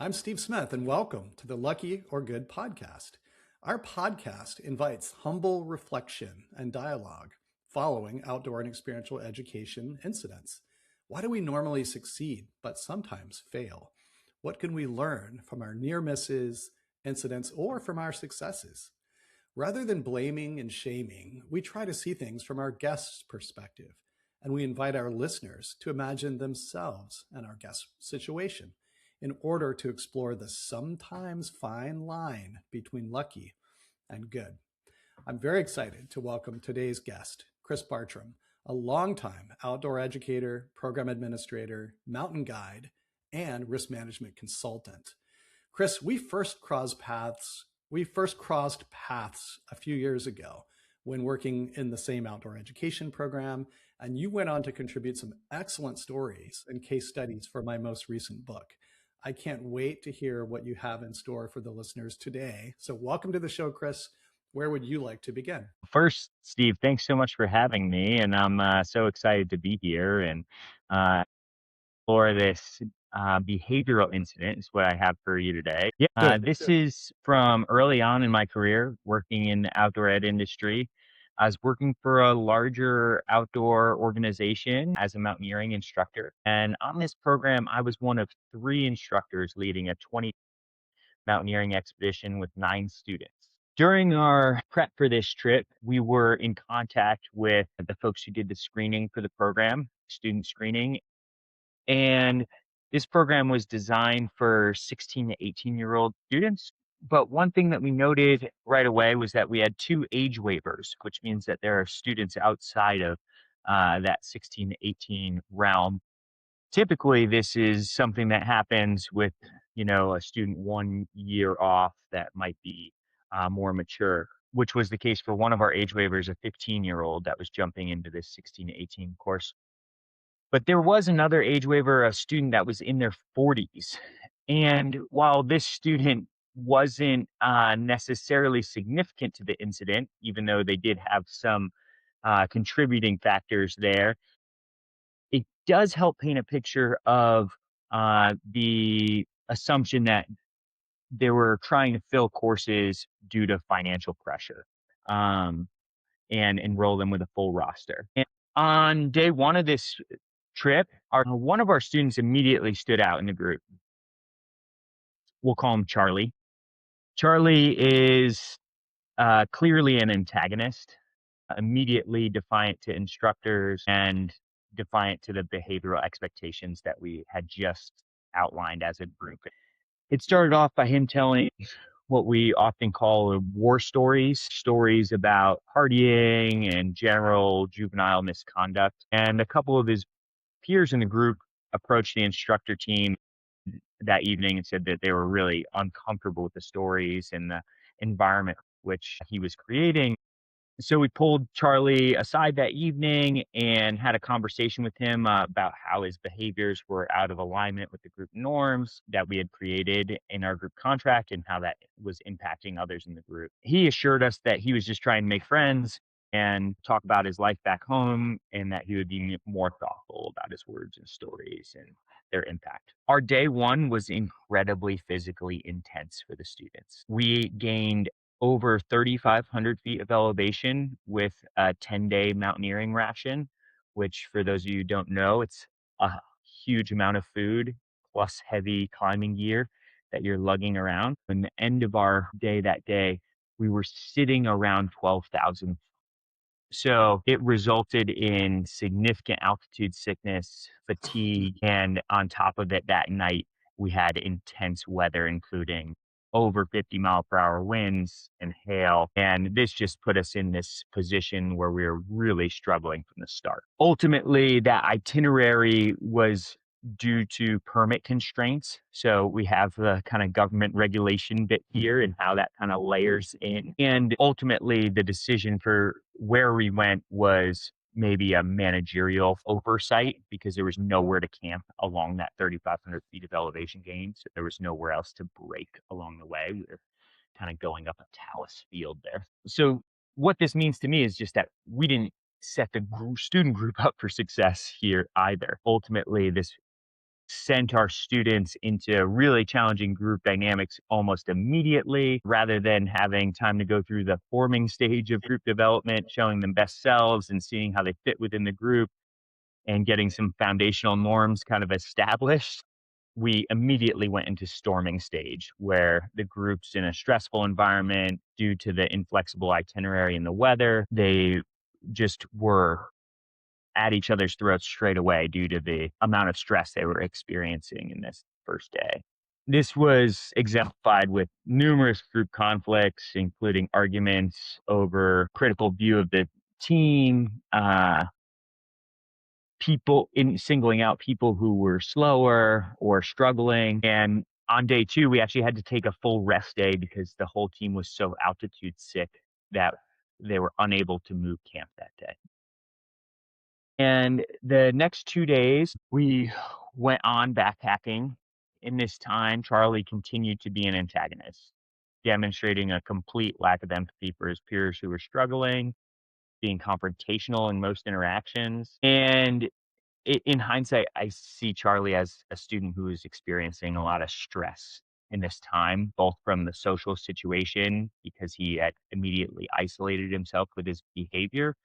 I'm Steve Smith, and welcome to the Lucky or Good podcast. Our podcast invites humble reflection and dialogue following outdoor and experiential education incidents. Why do we normally succeed but sometimes fail? What can we learn from our near misses, incidents, or from our successes? Rather than blaming and shaming, we try to see things from our guest's perspective, and we invite our listeners to imagine themselves and our guest's situation in order to explore the sometimes fine line between lucky and good. I'm very excited to welcome today's guest, Chris Bartram, a longtime outdoor educator, program administrator, mountain guide, and risk management consultant. Chris, we first crossed paths a few years ago when working in the same outdoor education program, and you went on to contribute some excellent stories and case studies for my most recent book. I can't wait to hear what you have in store for the listeners today. So welcome to the show, Chris. Where would you like to begin? First, Steve, thanks so much for having me, and I'm so excited to be here and uh, for this behavioral incident is what I have for you today. Yeah, Good. this is from early on in my career working in the outdoor ed industry. I was working for a larger outdoor organization as a mountaineering instructor, and on this program, I was one of three instructors leading a 20 mountaineering expedition with 9 students. During our prep for this trip, we were in contact with the folks who did the screening for the program, student screening. And this program was designed for 16 to 18-year-old students. But one thing that we noted right away was that we had 2 age waivers, which means that there are students outside of that 16 to 18 realm. Typically, this is something that happens with, a student 1 year off that might be more mature, which was the case for one of our age waivers, a 15-year-old that was jumping into this 16 to 18 course. But there was another age waiver, a student that was in their 40s. And while this student wasn't necessarily significant to the incident, even though they did have some contributing factors there, it does help paint a picture of the assumption that they were trying to fill courses due to financial pressure, um, and enroll them with a full roster. And on day one of this trip, one of our students immediately stood out in the group. We'll call him Charlie. Charlie is clearly an antagonist, immediately defiant to instructors and defiant to the behavioral expectations that we had just outlined as a group. It started off by him telling what we often call war stories about partying and general juvenile misconduct. And a couple of his peers in the group approached the instructor team that evening and said that they were really uncomfortable with the stories and the environment which he was creating. So we pulled Charlie aside that evening and had a conversation with him about how his behaviors were out of alignment with the group norms that we had created in our group contract and how that was impacting others in the group. He assured us that he was just trying to make friends and talk about his life back home and that he would be more thoughtful about his words and stories and their impact. Our day one was incredibly physically intense for the students. We gained over 3,500 feet of elevation with a 10-day mountaineering ration, which for those of you who don't know, it's a huge amount of food plus heavy climbing gear that you're lugging around. And the end of our day that day, we were sitting around 12,000. So it resulted in significant altitude sickness, fatigue, and on top of it, that night we had intense weather, including over 50-mile-per-hour winds and hail. And this just put us in this position where we were really struggling from the start. Ultimately, that itinerary was due to permit constraints. So we have the kind of government regulation bit here and how that kind of layers in. And ultimately, the decision for where we went was maybe a managerial oversight because there was nowhere to camp along that 3,500 feet of elevation gain. So there was nowhere else to break along the way. We were kind of going up a talus field there. So what this means to me is just that we didn't set the student group up for success here either. Ultimately, this sent our students into really challenging group dynamics almost immediately rather than having time to go through the forming stage of group development, showing them best selves and seeing how they fit within the group and getting some foundational norms kind of established. We immediately went into storming stage where the group's in a stressful environment due to the inflexible itinerary and the weather. They just were at each other's throats straight away due to the amount of stress they were experiencing in this first day. This was exemplified with numerous group conflicts, including arguments over critical view of the team, people in singling out people who were slower or struggling. And on day two, we actually had to take a full rest day because the whole team was so altitude sick that they were unable to move camp that day. And the next 2 days, we went on backpacking. In this time, Charlie continued to be an antagonist, demonstrating a complete lack of empathy for his peers who were struggling, being confrontational in most interactions. And in hindsight, I see Charlie as a student who is experiencing a lot of stress in this time, both from the social situation, because he had immediately isolated himself with his behavior,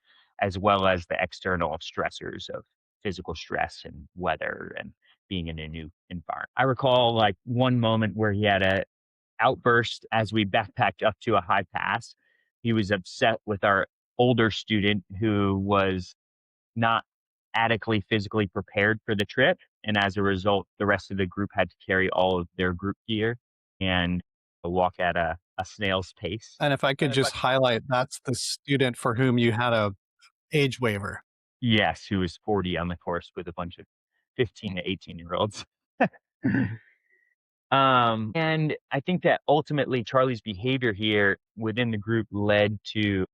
as well as the external stressors of physical stress and weather and being in a new environment. I recall like one moment where he had a outburst as we backpacked up to a high pass. He was upset with our older student who was not adequately physically prepared for the trip. And as a result, the rest of the group had to carry all of their group gear and walk at a snail's pace. And if I could just highlight, that's the student for whom you had a age waiver. Yes, who was 40 on the course with a bunch of 15 to 18-year olds. And I think that ultimately Charlie's behavior here within the group led to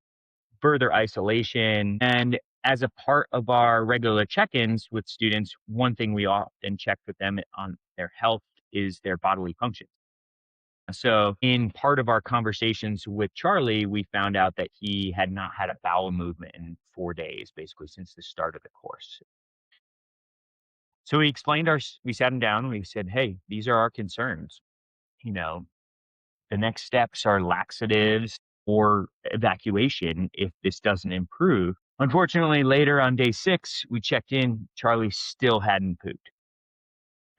further isolation. And as a part of our regular check-ins with students, one thing we often check with them on their health is their bodily function. So in part of our conversations with Charlie, we found out that he had not had a bowel movement in 4 days, basically since the start of the course. So we sat him down, we said, hey, these are our concerns. You know, the next steps are laxatives or evacuation if this doesn't improve. Unfortunately, later on day 6, we checked in. Charlie still hadn't pooped.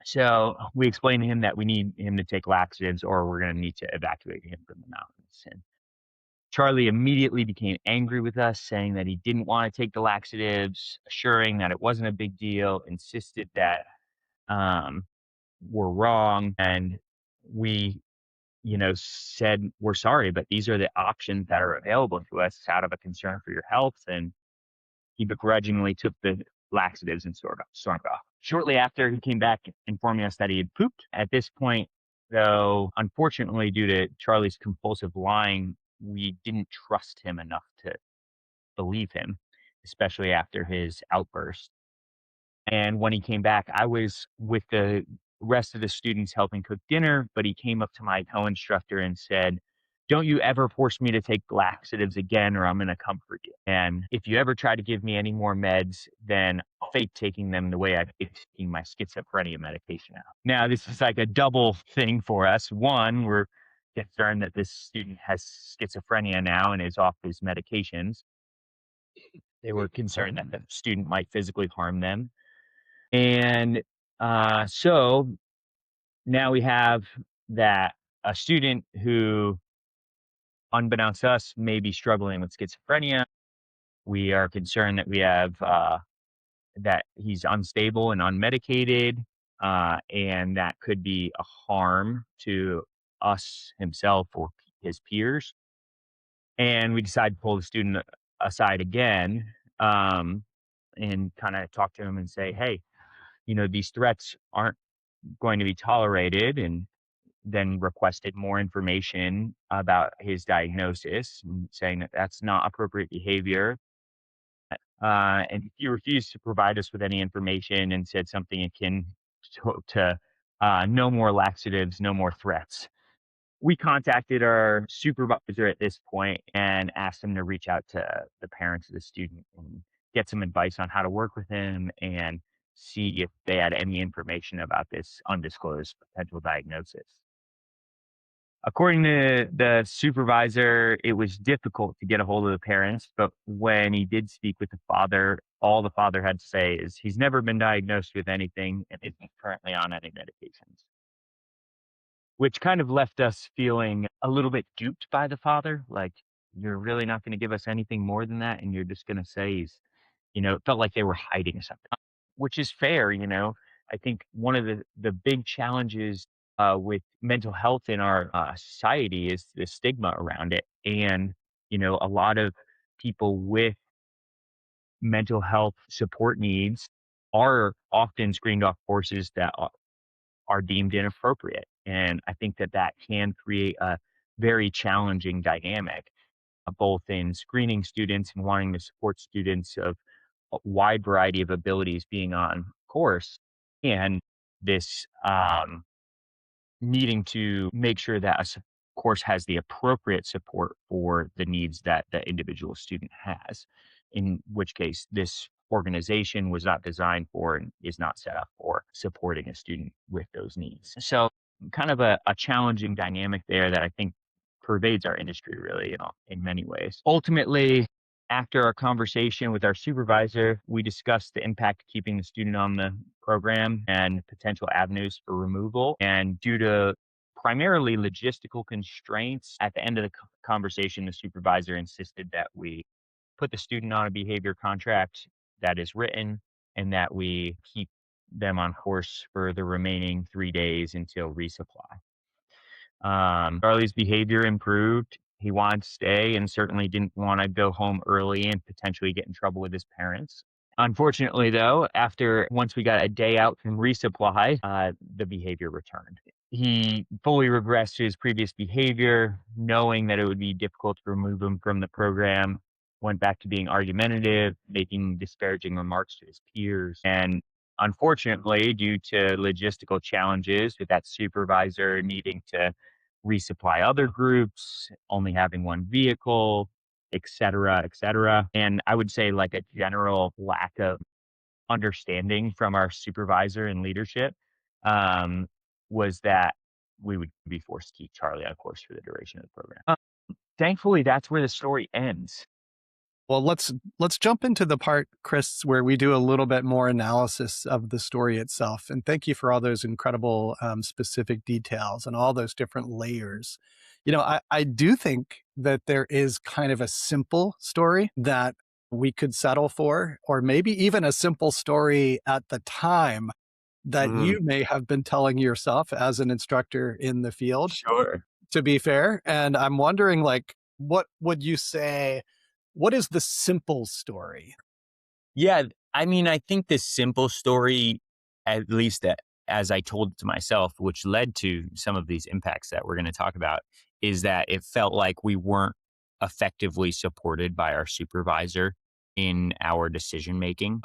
So we explained to him that we need him to take laxatives or we're going to need to evacuate him from the mountains. And Charlie immediately became angry with us, saying that he didn't want to take the laxatives, assuring that it wasn't a big deal, insisted that um, we're wrong. And we said, we're sorry, but these are the options that are available to us out of a concern for your health. And he begrudgingly took the laxatives and stormed off. Shortly after, he came back informing us that he had pooped. At this point, though, unfortunately, due to Charlie's compulsive lying, we didn't trust him enough to believe him, especially after his outburst. And when he came back, I was with the rest of the students helping cook dinner, but he came up to my co-instructor and said, don't you ever force me to take laxatives again, or I'm going to comfort you. And if you ever try to give me any more meds, then I'll fake taking them the way I fake taking my schizophrenia medication out. Now, this is like a double thing for us. One, we're concerned that this student has schizophrenia now and is off his medications. They were concerned that the student might physically harm them. And so now we have that a student who, unbeknownst to us, may be struggling with schizophrenia. We are concerned that we have that he's unstable and unmedicated, and that could be a harm to us, himself, or his peers. And we decided to pull the student aside again, and kind of talk to him and say, hey, these threats aren't going to be tolerated, and then requested more information about his diagnosis and saying that that's not appropriate behavior. And he refused to provide us with any information and said something akin to no more laxatives, no more threats. We contacted our supervisor at this point and asked him to reach out to the parents of the student and get some advice on how to work with him and see if they had any information about this undisclosed potential diagnosis. According to the supervisor, it was difficult to get a hold of the parents, but when he did speak with the father, all the father had to say is he's never been diagnosed with anything and isn't currently on any medications, which kind of left us feeling a little bit duped by the father. Like, you're really not going to give us anything more than that. And you're just going to say it felt like they were hiding something, which is fair. I think one of the big challenges with mental health in our society is the stigma around it. And, a lot of people with mental health support needs are often screened off courses that are deemed inappropriate. And I think that can create a very challenging dynamic, both in screening students and wanting to support students of a wide variety of abilities being on course, and this needing to make sure that course has the appropriate support for the needs that the individual student has, in which case this organization was not designed for and is not set up for supporting a student with those needs. So kind of a challenging dynamic there that I think pervades our industry really, in many ways. Ultimately, after our conversation with our supervisor, we discussed the impact of keeping the student on the program and potential avenues for removal. And due to primarily logistical constraints, at the end of the conversation, the supervisor insisted that we put the student on a behavior contract that is written and that we keep them on course for the remaining 3 days until resupply. Charlie's behavior improved. He wanted to stay and certainly didn't want to go home early and potentially get in trouble with his parents. Unfortunately, though, once we got a day out from resupply, the behavior returned. He fully regressed to his previous behavior, knowing that it would be difficult to remove him from the program. Went back to being argumentative, making disparaging remarks to his peers. And unfortunately, due to logistical challenges with that supervisor needing to resupply other groups, only having one vehicle, et cetera, et cetera. And I would say like a general lack of understanding from our supervisor and leadership um, was that we would be forced to keep Charlie on course for the duration of the program. Thankfully, that's where the story ends. Well, let's jump into the part, Chris, where we do a little bit more analysis of the story itself. And thank you for all those incredible specific details and all those different layers. I do think that there is kind of a simple story that we could settle for, or maybe even a simple story at the time that you may have been telling yourself as an instructor in the field, Sure. to be fair. And I'm wondering, like, what would you say? What is the simple story? Yeah, I mean, I think this simple story, at least as I told it to myself, which led to some of these impacts that we're going to talk about, is that it felt like we weren't effectively supported by our supervisor in our decision making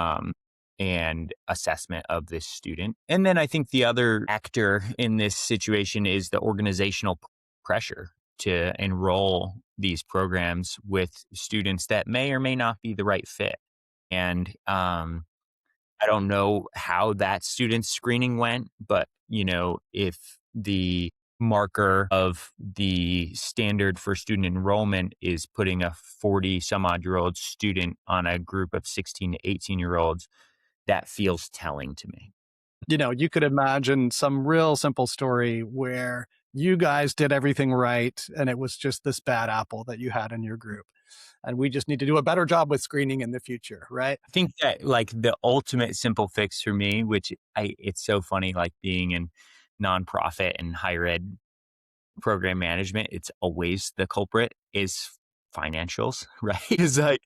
and assessment of this student. And then I think the other actor in this situation is the organizational pressure to enroll these programs with students that may or may not be the right fit. And I don't know how that student screening went, but if the marker of the standard for student enrollment is putting a 40 some odd year old student on a group of 16 to 18-year olds, that feels telling to me. You could imagine some real simple story where you guys did everything right and it was just this bad apple that you had in your group. And we just need to do a better job with screening in the future, right? I think that like the ultimate simple fix for me, which it's so funny, like being in nonprofit and higher ed program management, it's always the culprit is financials, right? It's like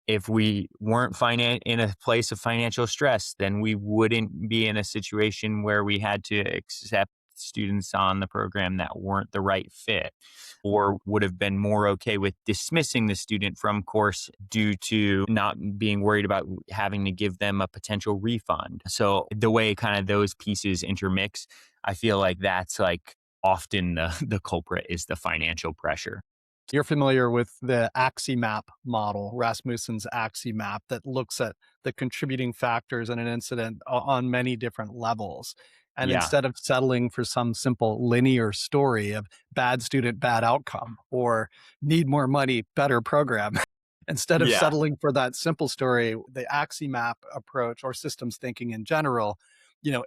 if we weren't in a place of financial stress, then we wouldn't be in a situation where we had to accept students on the program that weren't the right fit, or would have been more okay with dismissing the student from course due to not being worried about having to give them a potential refund. So the way kind of those pieces intermix, I feel like that's like often the culprit is the financial pressure. You're familiar with the AXIMAP model, Rasmussen's AXIMAP, that looks at the contributing factors in an incident on many different levels. And Yeah. instead of settling for some simple linear story of bad student, bad outcome, or need more money, better program, instead of Yeah. settling for that simple story, the AXIMAP approach, or systems thinking in general,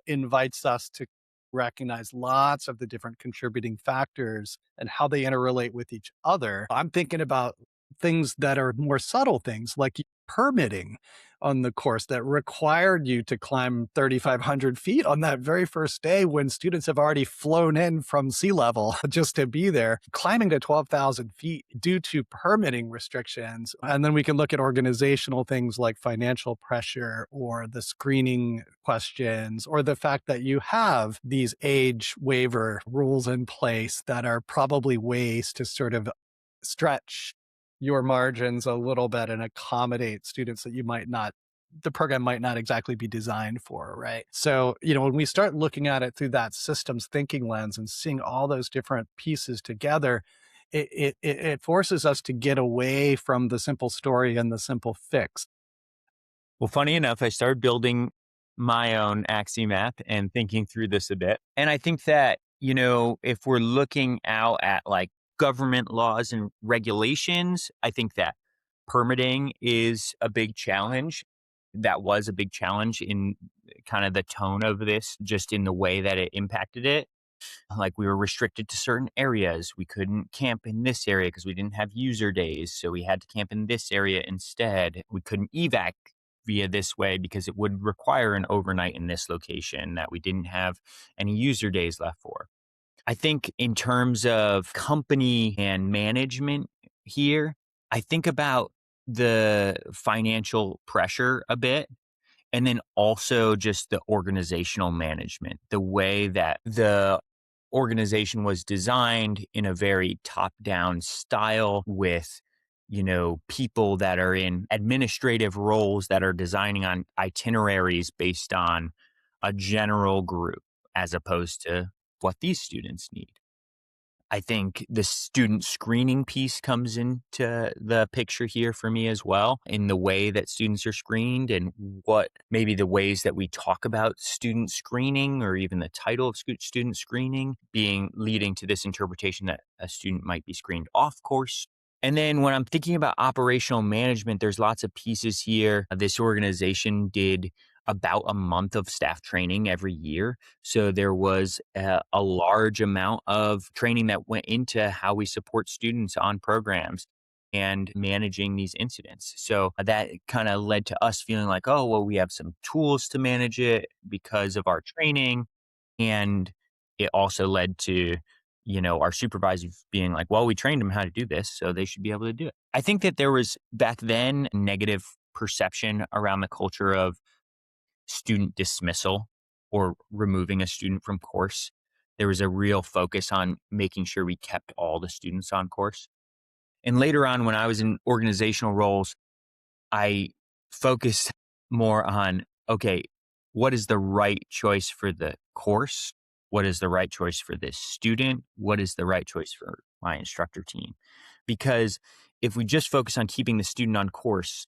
invites us to recognize lots of the different contributing factors and how they interrelate with each other. I'm thinking about things that are more subtle things like permitting on the course that required you to climb 3,500 feet on that very first day when students have already flown in from sea level just to be there, climbing to 12,000 feet due to permitting restrictions. And then we can look at organizational things like financial pressure or the screening questions or the fact that you have these age waiver rules in place that are probably ways to sort of stretch your margins a little bit and accommodate students that the program might not exactly be designed for, right? So, when we start looking at it through that systems thinking lens and seeing all those different pieces together, it forces us to get away from the simple story and the simple fix. Well, funny enough, I started building my own Axie map and thinking through this a bit. And I think that, if we're looking out at like government laws and regulations, I think that permitting is a big challenge. That was a big challenge in kind of the tone of this, just in the way that it impacted it. Like we were restricted to certain areas. We couldn't camp in this area because we didn't have user days. So we had to camp in this area instead. We couldn't evac via this way because it would require an overnight in this location that we didn't have any user days left for. I think in terms of company and management here, I think about the financial pressure a bit. And then also just the organizational management, the way that the organization was designed in a very top down style with, people that are in administrative roles that are designing on itineraries based on a general group as opposed to what these students need. I think the student screening piece comes into the picture here for me as well, in the way that students are screened and what maybe the ways that we talk about student screening or even the title of student screening being leading to this interpretation that a student might be screened off course. And then when I'm thinking about operational management, there's lots of pieces here. This organization did about a month of staff training every year. So there was a large amount of training that went into how we support students on programs and managing these incidents. So that kind of led to us feeling like, oh, well, we have some tools to manage it because of our training. And it also led to, our supervisors being like, well, we trained them how to do this, so they should be able to do it. I think that there was back then negative perception around the culture of student dismissal or removing a student from course. There was a real focus on making sure we kept all the students on course. And later on, when I was in organizational roles, I focused more on, okay, what is the right choice for the course? What is the right choice for this student? What is the right choice for my instructor team? Because if we just focus on keeping the student on course,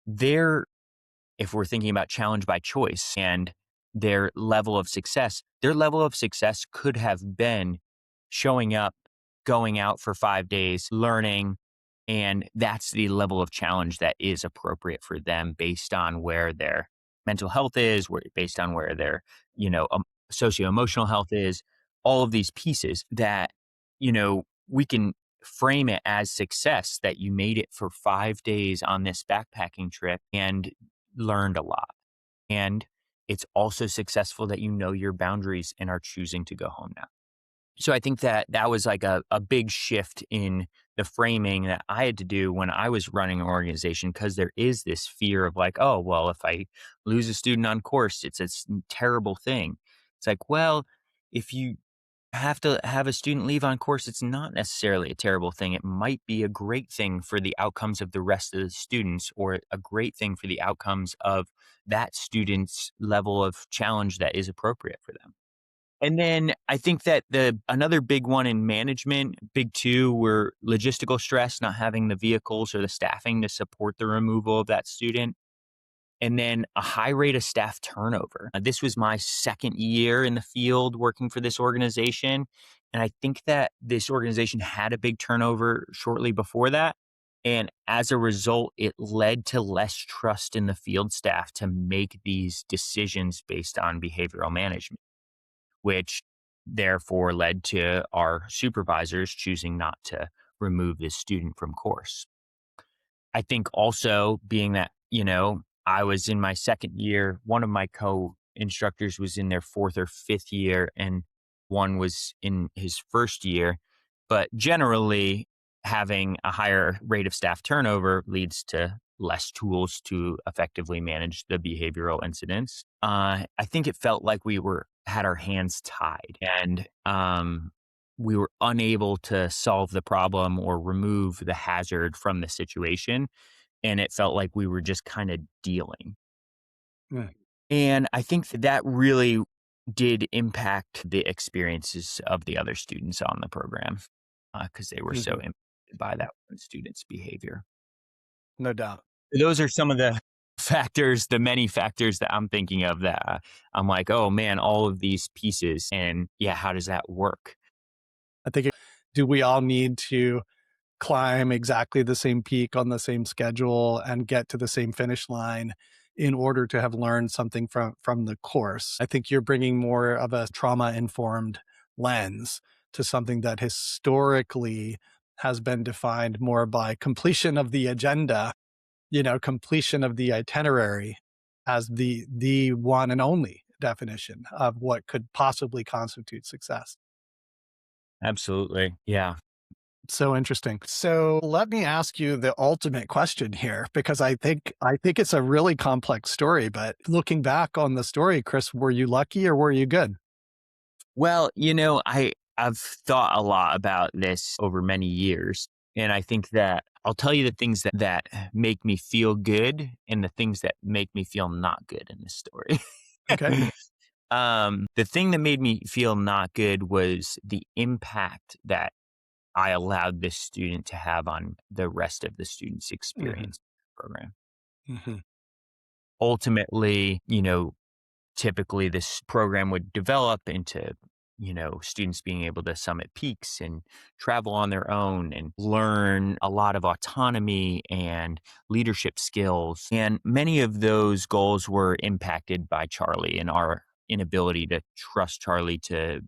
they're if we're thinking about challenge by choice and their level of success could have been showing up, going out for 5 days, learning. And that's the level of challenge that is appropriate for them based on where their mental health is, based on where their, socio emotional health is, all of these pieces that, we can frame it as success that you made it for 5 days on this backpacking trip and learned a lot. And it's also successful that you know your boundaries and are choosing to go home now. So I think that that was like a big shift in the framing that I had to do when I was running an organization, because there is this fear of like, oh, well, if I lose a student on course, it's a terrible thing. It's like, well, if you have to have a student leave on course, it's not necessarily a terrible thing. It might be a great thing for the outcomes of the rest of the students, or a great thing for the outcomes of that student's level of challenge that is appropriate for them. And then I think that another big one in management, big two, were logistical stress, not having the vehicles or the staffing to support the removal of that student. And then a high rate of staff turnover. This was my second year in the field working for this organization. And I think that this organization had a big turnover shortly before that. And as a result, it led to less trust in the field staff to make these decisions based on behavioral management, which therefore led to our supervisors choosing not to remove this student from course. I think also being that, I was in my second year, one of my co-instructors was in their fourth or fifth year, and one was in his first year. But generally, having a higher rate of staff turnover leads to less tools to effectively manage the behavioral incidents. I think it felt like we had our hands tied, and we were unable to solve the problem or remove the hazard from the situation. And it felt like we were just kind of dealing. Mm, And I think that really did impact the experiences of the other students on the program because they were so mhm. impacted by that one student's behavior. No doubt. Those are some of the factors, the many factors that I'm thinking of that I'm like, oh man, all of these pieces. And yeah, how does that work? I think, do we all need to climb exactly the same peak on the same schedule and get to the same finish line in order to have learned something from the course? I think you're bringing more of a trauma informed lens to something that historically has been defined more by completion of the agenda, completion of the itinerary as the one and only definition of what could possibly constitute success. Absolutely. Yeah. So interesting. So let me ask you the ultimate question here, because I think it's a really complex story, but looking back on the story, Chris, were you lucky or were you good? Well, I've thought a lot about this over many years, and I think that I'll tell you the things that make me feel good and the things that make me feel not good in this story. Okay. The thing that made me feel not good was the impact that I allowed this student to have on the rest of the student's Hmm. experience program. Hmm. Ultimately, typically this program would develop into students being able to summit peaks and travel on their own and learn a lot of autonomy and leadership skills, and many of those goals were impacted by Charlie and our inability to trust Charlie to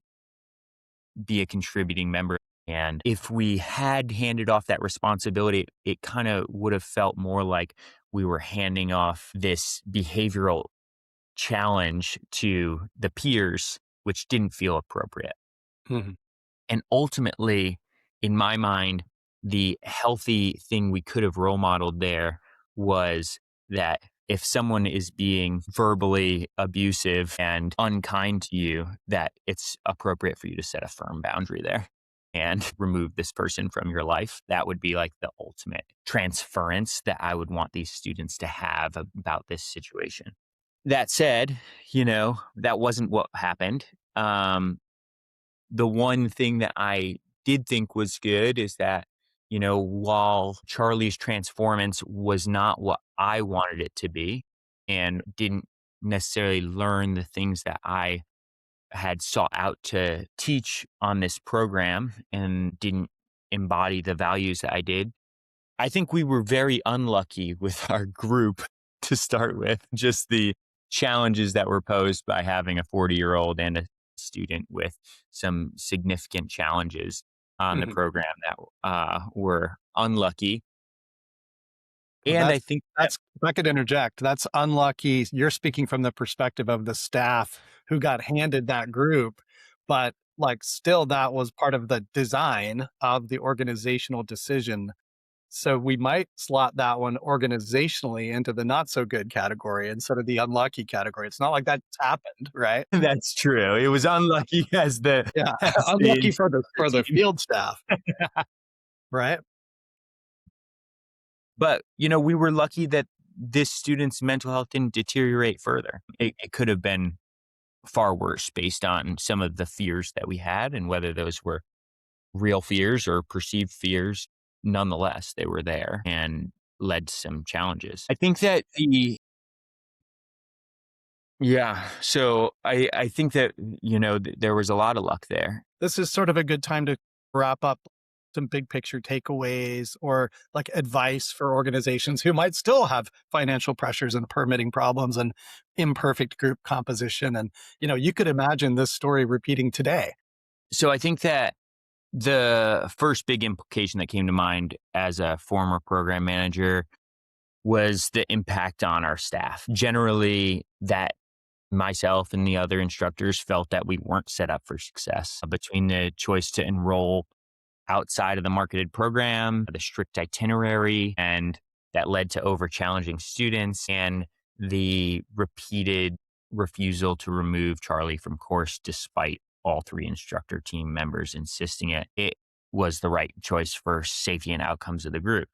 be a contributing member. And if we had handed off that responsibility, it kind of would have felt more like we were handing off this behavioral challenge to the peers, which didn't feel appropriate. Hmm. And ultimately, in my mind, the healthy thing we could have role modeled there was that if someone is being verbally abusive and unkind to you, that it's appropriate for you to set a firm boundary there and remove this person from your life. That would be like the ultimate transference that I would want these students to have about this situation. That said, that wasn't what happened. The one thing that I did think was good is that, while Charlie's transformance was not what I wanted it to be and didn't necessarily learn the things that I had sought out to teach on this program and didn't embody the values that I did, I think we were very unlucky with our group to start with. Just the challenges that were posed by having a 40-year-old and a student with some significant challenges on the Hmm. program that were unlucky. Well, And I think that if I could interject, that's unlucky. You're speaking from the perspective of the staff who got handed that group, but like still that was part of the design of the organizational decision. So we might slot that one organizationally into the not so good category instead of the unlucky category. It's not like that's happened, right? that's true. It was unlucky as the Yeah. as the Unlucky for instructor the team. field staff, right? But, we were lucky that this student's mental health didn't deteriorate further. It could have been far worse based on some of the fears that we had and whether those were real fears or perceived fears. Nonetheless, they were there and led to some challenges. I think that so I think that, there was a lot of luck there. This is sort of a good time to wrap up some big picture takeaways or like advice for organizations who might still have financial pressures and permitting problems and imperfect group composition. And, you could imagine this story repeating today. So I think that the first big implication that came to mind as a former program manager was the impact on our staff. Generally, that myself and the other instructors felt that we weren't set up for success between the choice to enroll outside of the marketed program, the strict itinerary, and that led to over challenging students, and the repeated refusal to remove Charlie from course despite all three instructor team members insisting it was the right choice for safety and outcomes of the group.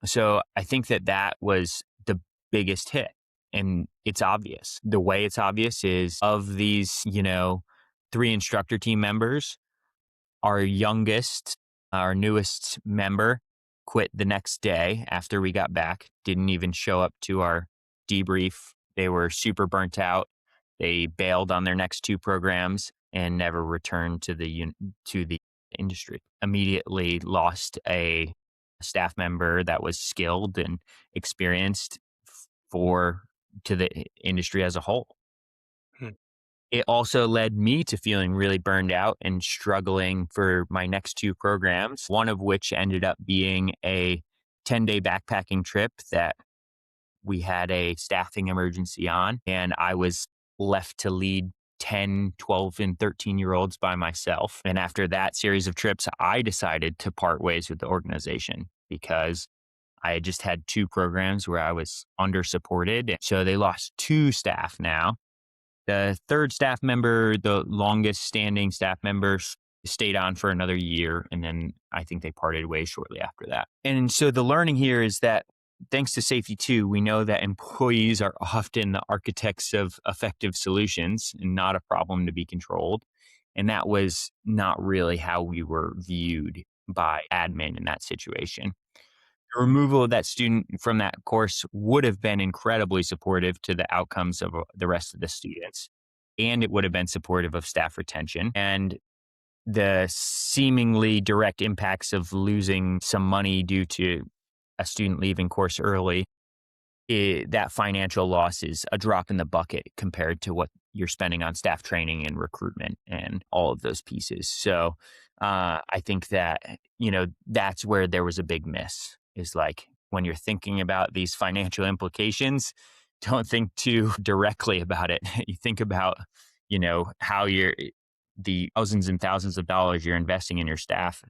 So I think that was the biggest hit. And it's obvious. The way it's obvious is of these, three instructor team members, our youngest, our newest member quit the next day after we got back, didn't even show up to our debrief. They were super burnt out. They bailed on their next two programs and never returned to the industry. Immediately lost a staff member that was skilled and experienced to the industry as a whole. Hmm. It also led me to feeling really burned out and struggling for my next two programs, one of which ended up being a 10-day backpacking trip that we had a staffing emergency on, and I was left to lead 10, 12, and 13-year-olds by myself. And after that series of trips, I decided to part ways with the organization because I had just had two programs where I was under supported. So they lost two staff now. The third staff member, the longest standing staff member, stayed on for another year. And then I think they parted ways shortly after that. And so the learning here is that thanks to Safety 2, we know that employees are often the architects of effective solutions and not a problem to be controlled. And that was not really how we were viewed by admin in that situation. The removal of that student from that course would have been incredibly supportive to the outcomes of the rest of the students. And it would have been supportive of staff retention. And the seemingly direct impacts of losing some money due to a student leaving course early, that financial loss is a drop in the bucket compared to what you're spending on staff training and recruitment and all of those pieces. So I think that, that's where there was a big miss, is like when you're thinking about these financial implications, don't think too directly about it. You think about, how the thousands and thousands of dollars you're investing in your staff.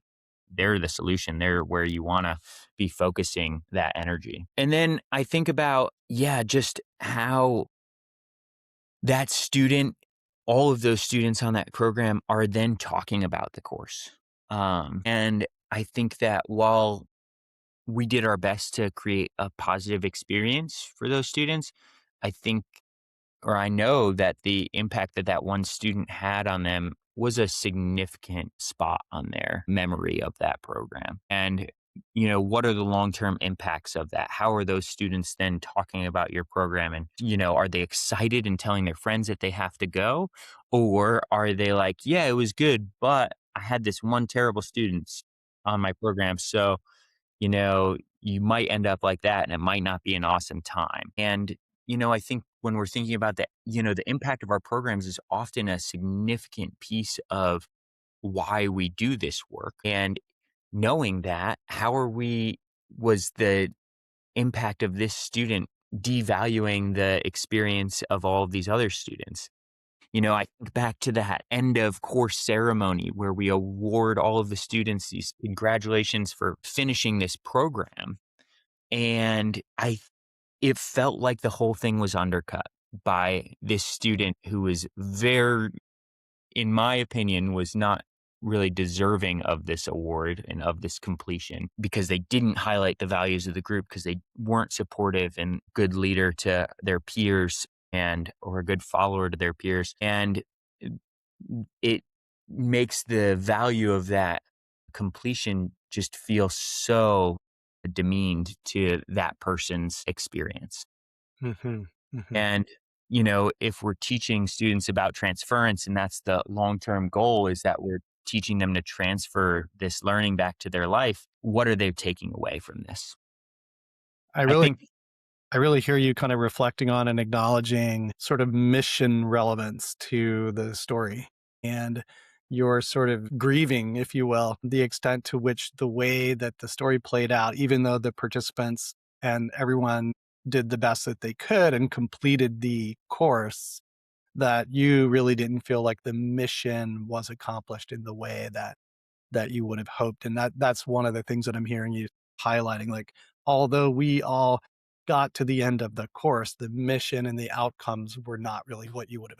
They're the solution. They're where you want to be focusing that energy. And then I think about, just how that student, all of those students on that program are then talking about the course. And I think that while we did our best to create a positive experience for those students, I think, or I know that the impact that one student had on them was a significant spot on their memory of that program. And, what are the long-term impacts of that? How are those students then talking about your program? And, are they excited and telling their friends that they have to go? Or are they like, yeah, it was good, but I had this one terrible student on my program. So, you might end up like that and it might not be an awesome time. And, I think when we're thinking about that, the impact of our programs is often a significant piece of why we do this work. And knowing that, was the impact of this student devaluing the experience of all of these other students? I think back to that end of course ceremony where we award all of the students these congratulations for finishing this program. And it felt like the whole thing was undercut by this student who was in my opinion, was not really deserving of this award and of this completion because they didn't highlight the values of the group because they weren't supportive and good leader to their peers and or a good follower to their peers. And it it makes the value of that completion just feel so demeaned to that person's experience. Hmm. Hmm. And, if we're teaching students about transference and that's the long term goal is that we're teaching them to transfer this learning back to their life, what are they taking away from this? I I really think, I really hear you kind of reflecting on and acknowledging sort of mission relevance to the story and you're sort of grieving, if you will, the extent to which the way that the story played out, even though the participants and everyone did the best that they could and completed the course, that you really didn't feel like the mission was accomplished in the way that you would have hoped. And that's one of the things that I'm hearing you highlighting. Like, although we all got to the end of the course, the mission and the outcomes were not really what you would have.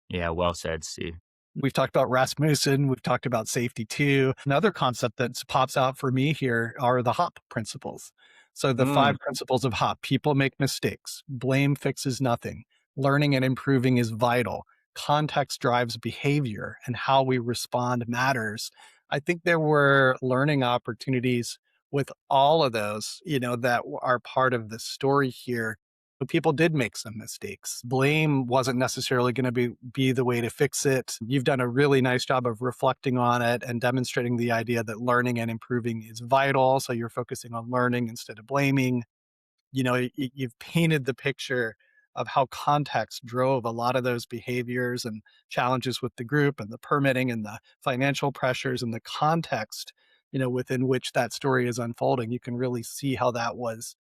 yeah, well said, Steve. We've talked about Rasmussen. We've talked about safety too. Another concept that pops out for me here are the HOP principles. So the Mm, five principles of HOP: people make mistakes, blame fixes nothing, learning and improving is vital, context drives behavior, and how we respond matters. I think there were learning opportunities with all of those, that are part of the story here. But people did make some mistakes. Blame wasn't necessarily going to be the way to fix it. You've done a really nice job of reflecting on it and demonstrating the idea that learning and improving is vital. So you're focusing on learning instead of blaming. You've painted the picture of how context drove a lot of those behaviors and challenges with the group and the permitting and the financial pressures and the context, within which that story is unfolding. You can really see how that was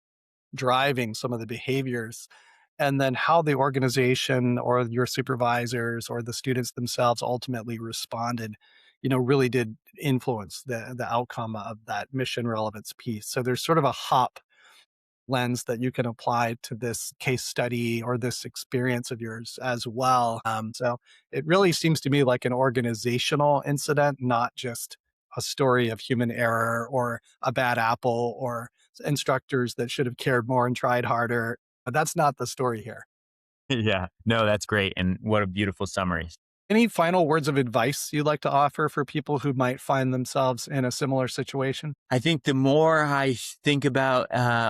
driving some of the behaviors, and then how the organization or your supervisors or the students themselves ultimately responded, really did influence the outcome of that mission relevance piece. So there's sort of a hop lens that you can apply to this case study or this experience of yours as well. So it really seems to me like an organizational incident, not just a story of human error or a bad apple or instructors that should have cared more and tried harder. But that's not the story here. yeah, no, that's great. And what a beautiful summary. Any final words of advice you'd like to offer for people who might find themselves in a similar situation? I think the more I think about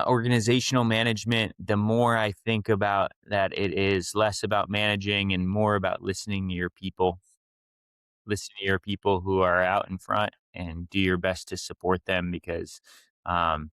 organizational management, the more I think about that it is less about managing and more about listening to your people. Listen to your people who are out in front and do your best to support them because um,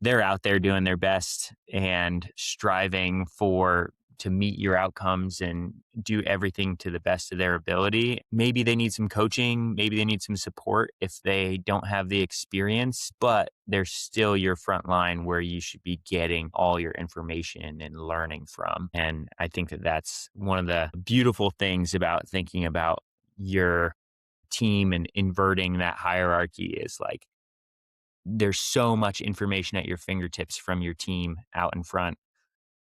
they're out there doing their best and striving for to meet your outcomes and do everything to the best of their ability. Maybe they need some coaching, maybe they need some support if they don't have the experience, but they're still your front line where you should be getting all your information and learning from. And I think that that's one of the beautiful things about thinking about your team and inverting that hierarchy is like there's so much information at your fingertips from your team out in front.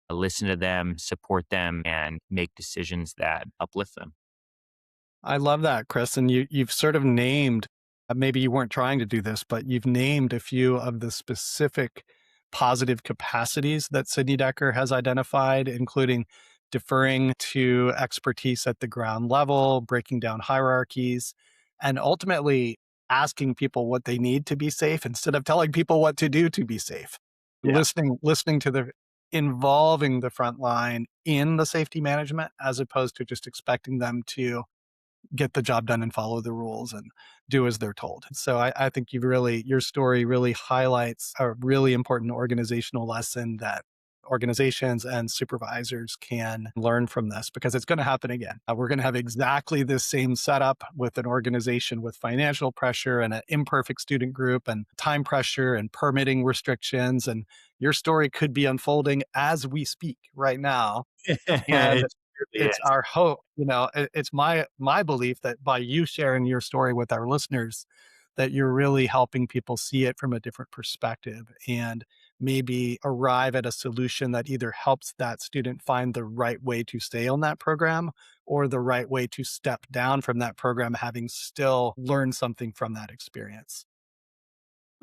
Listen to them, support them, and make decisions that uplift them. I love that, Chris. And you've sort of named, maybe you weren't trying to do this, but you've named a few of the specific positive capacities that Sidney Decker has identified, including deferring to expertise at the ground level, breaking down hierarchies, and ultimately asking people what they need to be safe instead of telling people what to do to be safe. Yeah. Listening to the involving the front line in the safety management as opposed to just expecting them to get the job done and follow the rules and do as they're told. So I think your story really highlights a really important organizational lesson that organizations and supervisors can learn from this because it's going to happen again. We're going to have exactly this same setup with an organization with financial pressure and an imperfect student group and time pressure and permitting restrictions. And your story could be unfolding as we speak right now, and It really it's is. our hope, it's my belief that by you sharing your story with our listeners, that you're really helping people see it from a different perspective and maybe arrive at a solution that either helps that student find the right way to stay on that program or the right way to step down from that program, having still learned something from that experience.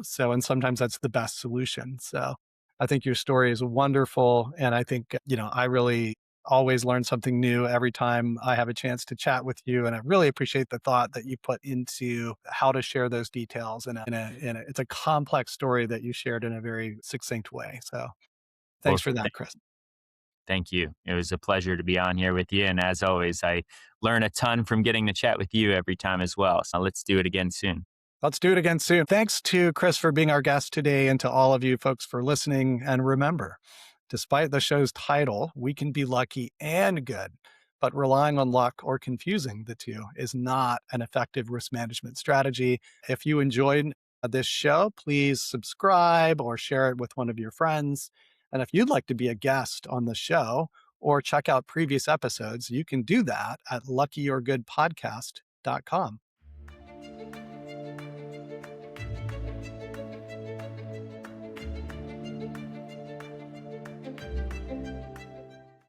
So, and sometimes that's the best solution. So, I think your story is wonderful. And I think, I really always learn something new every time I have a chance to chat with you. And I really appreciate the thought that you put into how to share those details. It's a complex story that you shared in a very succinct way. So Well, thanks for that, Chris. thank you. It was a pleasure to be on here with you. And as always, I learn a ton from getting to chat with you every time as well. So let's do it again soon. Let's do it again soon. Thanks to Chris for being our guest today and to all of you folks for listening. And remember, despite the show's title, we can be lucky and good, but relying on luck or confusing the two is not an effective risk management strategy. If you enjoyed this show, please subscribe or share it with one of your friends. And if you'd like to be a guest on the show or check out previous episodes, you can do that at luckyorgoodpodcast.com.